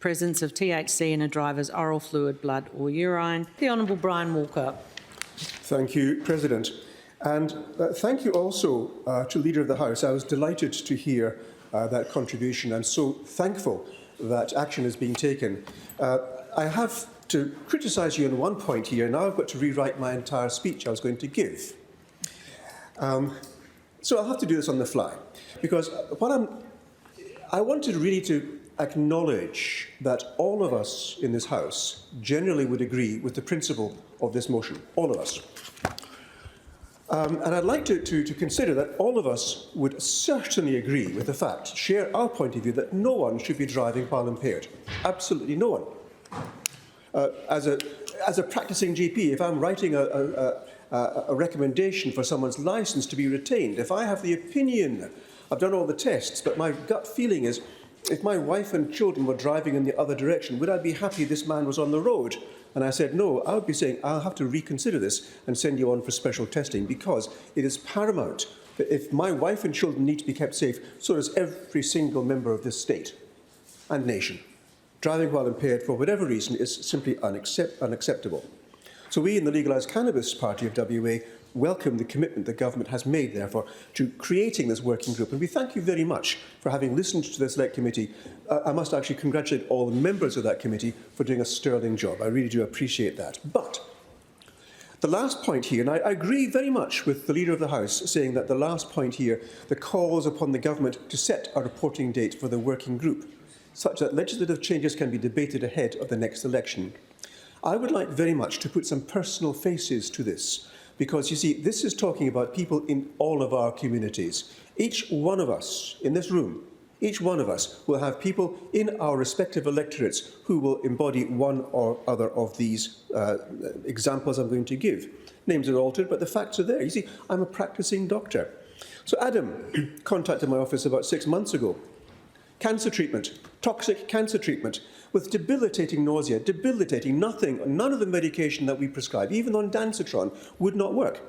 presence of THC in a driver's oral fluid, blood or urine. The Honourable Brian Walker. Thank you, President. And thank you also to Leader of the House. I was delighted to hear that contribution and so thankful that action is being taken. I have to criticise you on one point here. Now I've got to rewrite my entire speech I was going to give. So I'll have to do this on the fly, because I wanted really to acknowledge that all of us in this House generally would agree with the principle of this motion, all of us. And I'd like to consider that all of us would certainly agree with the fact, share our point of view, that no one should be driving while impaired. Absolutely no one. As a practicing GP, if I'm writing a recommendation for someone's licence to be retained, if I have the opinion, I've done all the tests, but my gut feeling is, if my wife and children were driving in the other direction, would I be happy this man was on the road? And I said, no, I would be saying, I'll have to reconsider this and send you on for special testing, because it is paramount that if my wife and children need to be kept safe, so does every single member of this state and nation. Driving while impaired for whatever reason is simply unacceptable. So we in the Legalised Cannabis Party of WA welcome the commitment the government has made, therefore, to creating this working group. And we thank you very much for having listened to the Select Committee. I must actually congratulate all the members of that committee for doing a sterling job. I really do appreciate that. But the last point here, and I agree very much with the Leader of the House saying that the last point here, the calls upon the government to set a reporting date for the working group, such that legislative changes can be debated ahead of the next election. I would like very much to put some personal faces to this, because, you see, this is talking about people in all of our communities. Each one of us in this room, each one of us will have people in our respective electorates who will embody one or other of these examples I'm going to give. Names are altered, but the facts are there. You see, I'm a practicing doctor. So Adam contacted my office about 6 months ago. Cancer treatment, toxic cancer treatment, with debilitating nausea, debilitating, none of the medication that we prescribe, even on Dancitron, would not work.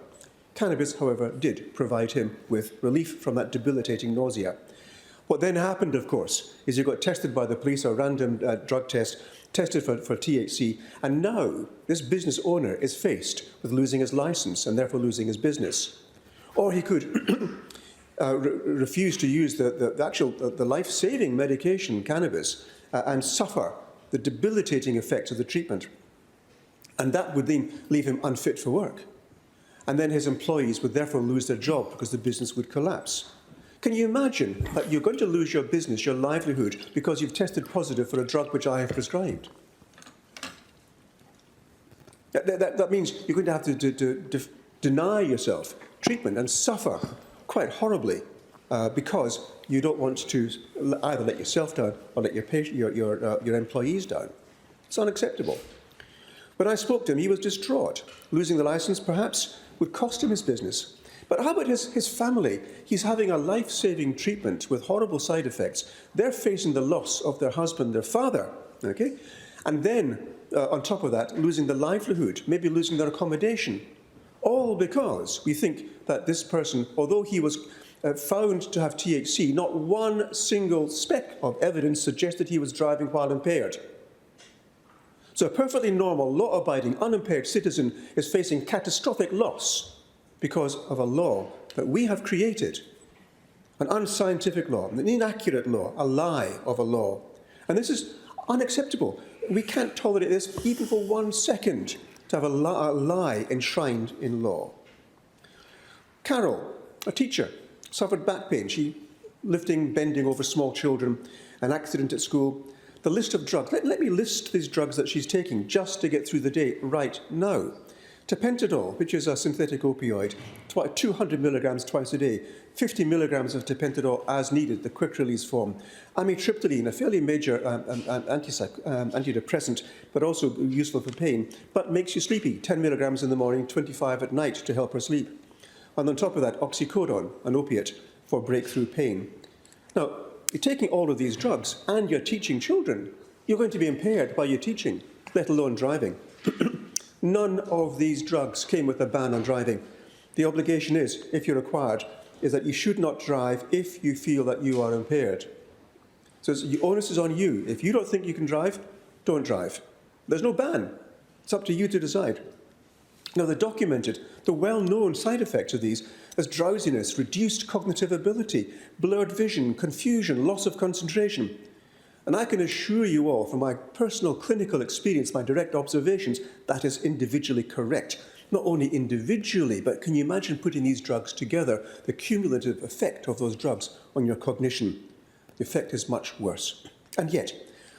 Cannabis, however, did provide him with relief from that debilitating nausea. What then happened, of course, is he got tested by the police, a random drug test, tested for THC, and now this business owner is faced with losing his licence and therefore losing his business. Or he could refuse to use the life-saving medication, cannabis, and suffer the debilitating effects of the treatment. And that would then leave him unfit for work. And then his employees would therefore lose their job because the business would collapse. Can you imagine that you're going to lose your business, your livelihood, because you've tested positive for a drug which I have prescribed? That means you're going to have to deny yourself treatment and suffer quite horribly because you don't want to either let yourself down or let your employees down. It's unacceptable. When I spoke to him, he was distraught. Losing the licence, perhaps, would cost him his business. But how about his family? He's having a life-saving treatment with horrible side effects. They're facing the loss of their husband, their father, okay? And then, on top of that, losing their livelihood, maybe losing their accommodation. All because we think that this person, although he was found to have THC, not one single speck of evidence suggested he was driving while impaired. So a perfectly normal, law-abiding, unimpaired citizen is facing catastrophic loss because of a law that we have created, an unscientific law, an inaccurate law, a lie of a law. And this is unacceptable. We can't tolerate this even for 1 second, to have a lie enshrined in law. Carol, a teacher, suffered back pain. She bending over small children, an accident at school. The list of drugs. Let me list these drugs that she's taking just to get through the day right now. Tapentadol, which is a synthetic opioid, 200 milligrams twice a day, 50 milligrams of tapentadol as needed, the quick-release form. Amitriptyline, a fairly major antidepressant, but also useful for pain, but makes you sleepy, 10 milligrams in the morning, 25 at night to help her sleep. And on top of that, oxycodone, an opiate for breakthrough pain. Now, you're taking all of these drugs and you're teaching children. You're going to be impaired by your teaching, let alone driving. None of these drugs came with a ban on driving. The obligation is, if you're required, is that you should not drive if you feel that you are impaired. So the onus is on you. If you don't think you can drive, don't drive. There's no ban. It's up to you to decide. Now, the well-known side effects of these as drowsiness, reduced cognitive ability, blurred vision, confusion, loss of concentration. And I can assure you all, from my personal clinical experience, my direct observations, that is individually correct. Not only individually, but can you imagine putting these drugs together, the cumulative effect of those drugs on your cognition? The effect is much worse. And yet,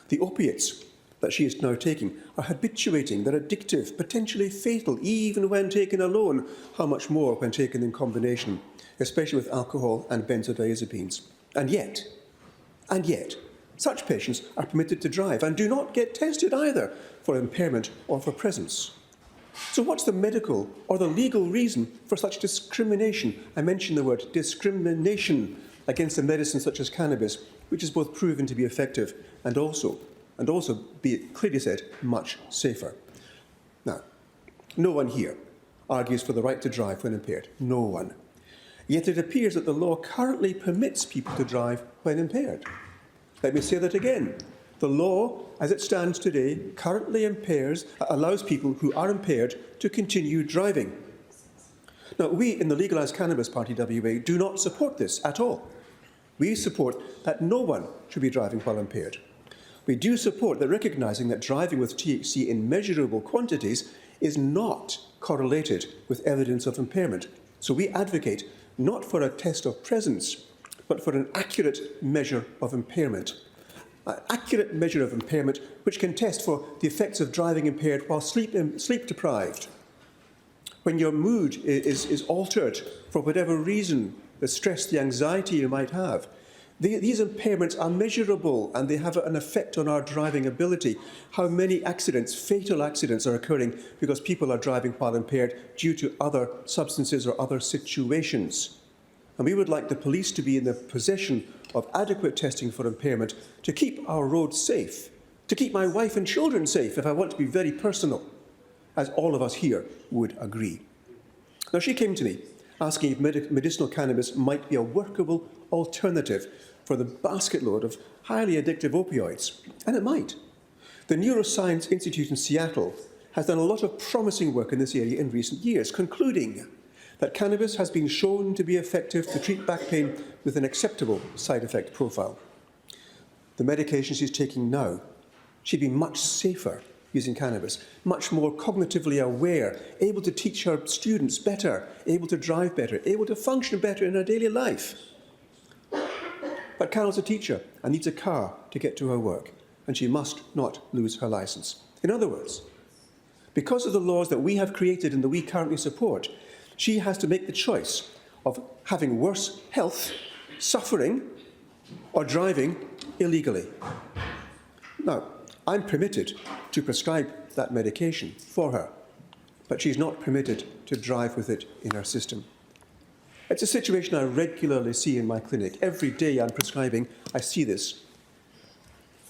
the opiates that she is now taking are habituating, they're addictive, potentially fatal, even when taken alone. How much more when taken in combination, especially with alcohol and benzodiazepines. And yet, such patients are permitted to drive and do not get tested either for impairment or for presence. So what's the medical or the legal reason for such discrimination? I mentioned the word discrimination against a medicine such as cannabis, which is both proven to be effective and also, be it clearly said, much safer. Now, no one here argues for the right to drive when impaired. No one. Yet it appears that the law currently permits people to drive when impaired. Let me say that again. The law, as it stands today, currently allows people who are impaired to continue driving. Now, we in the Legalised Cannabis Party WA do not support this at all. We support that no one should be driving while impaired. We do support that recognising that driving with THC in measurable quantities is not correlated with evidence of impairment. So we advocate not for a test of presence, but for an accurate measure of impairment. An accurate measure of impairment which can test for the effects of driving impaired while sleep deprived. When your mood is altered for whatever reason, the stress, the anxiety you might have, these impairments are measurable and they have an effect on our driving ability. How many accidents, fatal accidents, are occurring because people are driving while impaired due to other substances or other situations? And we would like the police to be in the possession of adequate testing for impairment to keep our roads safe, to keep my wife and children safe, if I want to be very personal, as all of us here would agree. Now, she came to me asking if medicinal cannabis might be a workable alternative for the basket load of highly addictive opioids, and it might. The Neuroscience Institute in Seattle has done a lot of promising work in this area in recent years, concluding that cannabis has been shown to be effective to treat back pain with an acceptable side effect profile. The medication she's taking now, she'd be much safer using cannabis, much more cognitively aware, able to teach her students better, able to drive better, able to function better in her daily life. But Carol's a teacher and needs a car to get to her work, and she must not lose her licence. In other words, because of the laws that we have created and that we currently support, she has to make the choice of having worse health, suffering, or driving illegally. Now, I'm permitted to prescribe that medication for her, but she's not permitted to drive with it in her system. It's a situation I regularly see in my clinic. Every day I'm prescribing, I see this.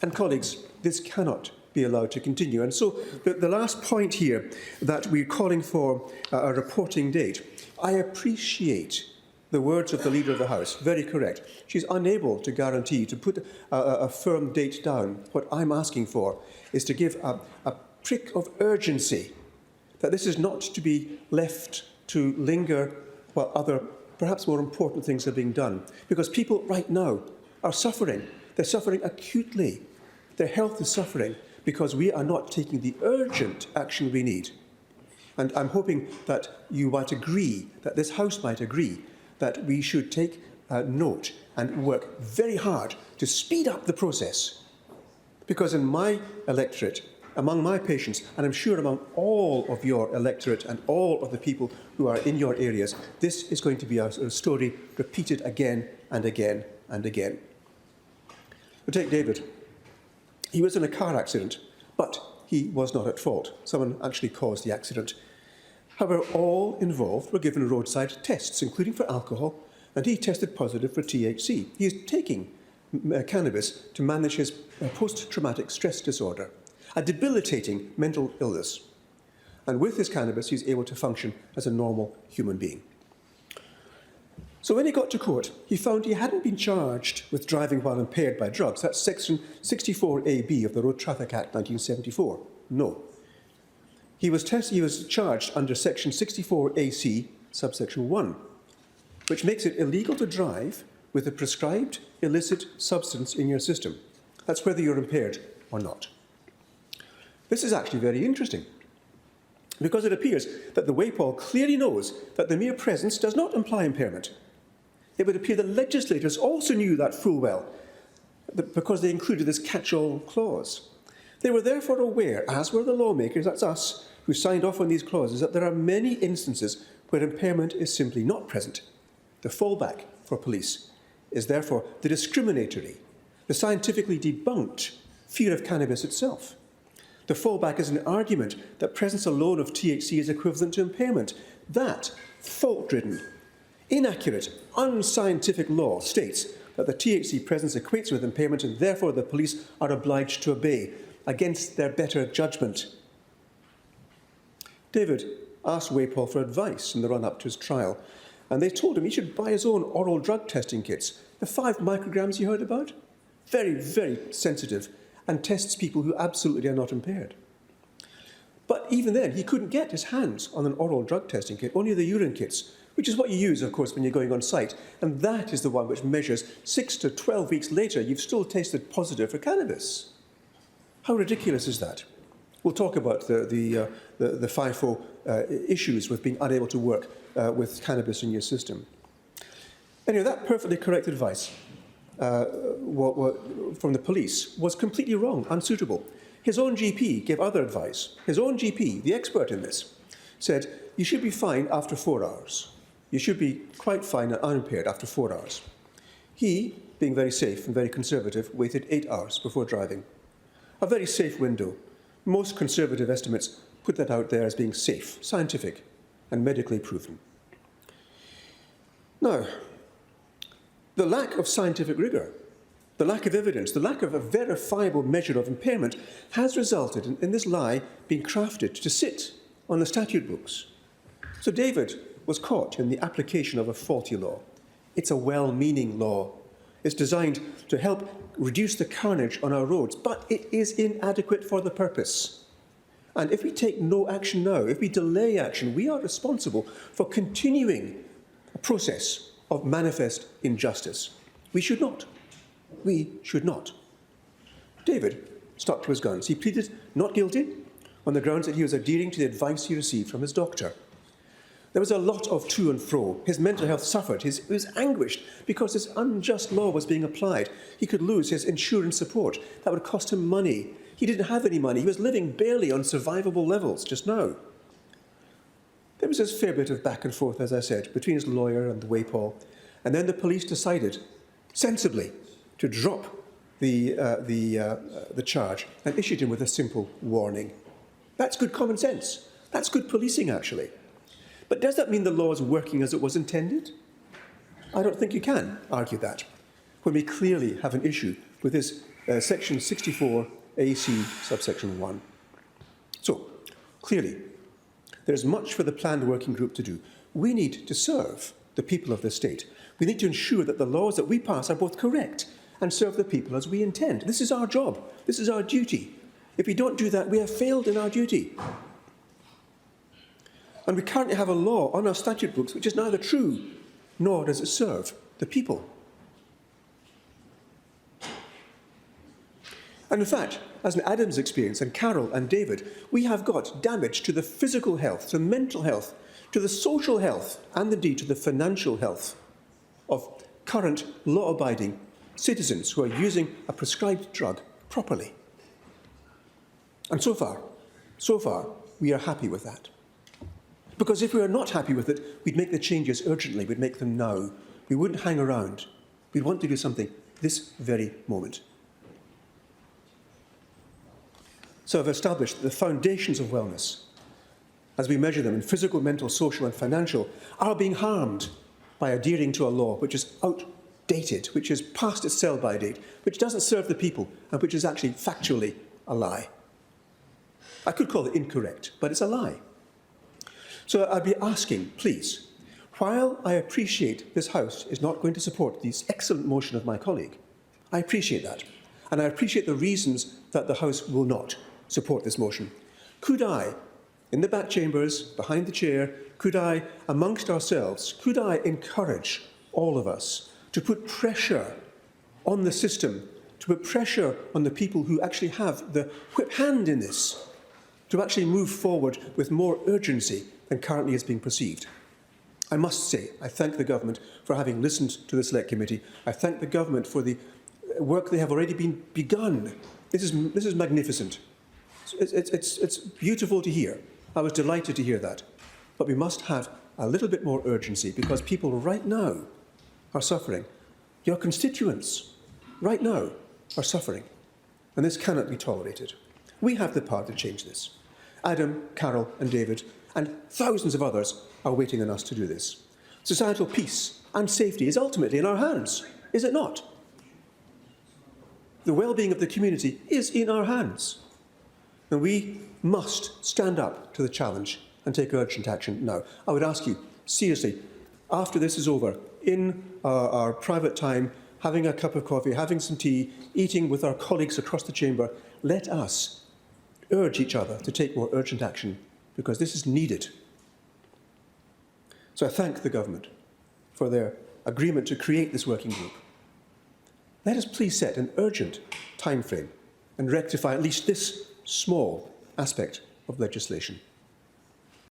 And colleagues, this cannot be allowed to continue. And so the last point here, that we're calling for a reporting date, I appreciate the words of the Leader of the House, very correct. She's unable to guarantee, to put a firm date down. What I'm asking for is to give a prick of urgency, that this is not to be left to linger while other, perhaps more important things are being done. Because people right now are suffering. They're suffering acutely. Their health is suffering because we are not taking the urgent action we need. And I'm hoping that you might agree, that this House might agree, that we should take note and work very hard to speed up the process. Because in my electorate, among my patients, and I'm sure among all of your electorate and all of the people who are in your areas, this is going to be a story repeated again and again and again. We'll take David. He was in a car accident, but he was not at fault. Someone actually caused the accident. However, all involved were given roadside tests, including for alcohol, and he tested positive for THC. He is taking cannabis to manage his post-traumatic stress disorder, a debilitating mental illness. And with his cannabis, he's able to function as a normal human being. So when he got to court, he found he hadn't been charged with driving while impaired by drugs. That's section 64AB of the Road Traffic Act 1974. No. He was charged under section 64AC, subsection 1, which makes it illegal to drive with a prescribed illicit substance in your system. That's whether you're impaired or not. This is actually very interesting, because it appears that the WAPOL clearly knows that the mere presence does not imply impairment. It would appear that legislators also knew that full well, because they included this catch-all clause. They were therefore aware, as were the lawmakers, that's us, who signed off on these clauses, that there are many instances where impairment is simply not present. The fallback for police is therefore the discriminatory, the scientifically debunked fear of cannabis itself. The fallback is an argument that presence alone of THC is equivalent to impairment. That fault-ridden, inaccurate, unscientific law states that the THC presence equates with impairment and therefore the police are obliged to obey against their better judgment. David asked WAPOL for advice in the run-up to his trial, and they told him he should buy his own oral drug testing kits. The 5 micrograms you heard about? Very, very sensitive, and tests people who absolutely are not impaired. But even then, he couldn't get his hands on an oral drug testing kit, only the urine kits, which is what you use, of course, when you're going on site. And that is the one which measures 6 to 12 weeks later, you've still tested positive for cannabis. How ridiculous is that? We'll talk about the FIFO issues with being unable to work with cannabis in your system. Anyway, that perfectly correct advice from the police was completely wrong, unsuitable. His own GP gave other advice. His own GP, the expert in this, said, you should be fine after 4 hours. You should be quite fine and unimpaired after 4 hours. He, being very safe and very conservative, waited 8 hours before driving. A very safe window. Most conservative estimates put that out there as being safe, scientific, and medically proven. Now, the lack of scientific rigour, the lack of evidence, the lack of a verifiable measure of impairment has resulted in this lie being crafted to sit on the statute books. So David was caught in the application of a faulty law. It's a well-meaning law. It's designed to help reduce the carnage on our roads, but it is inadequate for the purpose. And if we take no action now, if we delay action, we are responsible for continuing a process of manifest injustice. We should not. We should not. David stuck to his guns. He pleaded not guilty on the grounds that he was adhering to the advice he received from his doctor. There was a lot of to and fro. His mental health suffered. He was anguished because this unjust law was being applied. He could lose his insurance support. That would cost him money. He didn't have any money. He was living barely on survivable levels just now. There was this fair bit of back and forth, as I said, between his lawyer and the WAPOL, and then the police decided, sensibly, to drop the charge and issued him with a simple warning. That's good common sense. That's good policing, actually. But does that mean the law is working as it was intended? I don't think you can argue that, when we clearly have an issue with this section 64 AC subsection 1. So, clearly, there's much for the planned working group to do. We need to serve the people of the state. We need to ensure that the laws that we pass are both correct and serve the people as we intend. This is our job. This is our duty. If we don't do that, we have failed in our duty. And we currently have a law on our statute books which is neither true nor does it serve the people. And in fact, as in Adam's experience, and Carol and David, we have got damage to the physical health, to mental health, to the social health, and indeed to the financial health of current law-abiding citizens who are using a prescribed drug properly. And so far, we are happy with that. Because if we were not happy with it, we'd make the changes urgently, we'd make them now. We wouldn't hang around. We'd want to do something this very moment. So I've established that the foundations of wellness, as we measure them in physical, mental, social and financial, are being harmed by adhering to a law which is outdated, which is past its sell-by date, which doesn't serve the people, and which is actually factually a lie. I could call it incorrect, but it's a lie. So I'd be asking, please, while I appreciate this House is not going to support this excellent motion of my colleague, I appreciate that. And I appreciate the reasons that the House will not support this motion. Could I, in the back chambers, behind the chair, could I, amongst ourselves, could I encourage all of us to put pressure on the system, to put pressure on the people who actually have the whip hand in this, to actually move forward with more urgency than currently is being perceived? I must say, I thank the government for having listened to the Select Committee. I thank the government for the work they have already begun. This is magnificent. It's beautiful to hear. I was delighted to hear that. But we must have a little bit more urgency because people right now are suffering. Your constituents right now are suffering. And this cannot be tolerated. We have the power to change this. Adam, Carol and David and thousands of others are waiting on us to do this. Societal peace and safety is ultimately in our hands, is it not? The well-being of the community is in our hands. And we must stand up to the challenge and take urgent action now. I would ask you, seriously, after this is over, in our private time, having a cup of coffee, having some tea, eating with our colleagues across the chamber, let us urge each other to take more urgent action because this is needed. So I thank the government for their agreement to create this working group. Let us please set an urgent time frame and rectify at least this small aspect of legislation.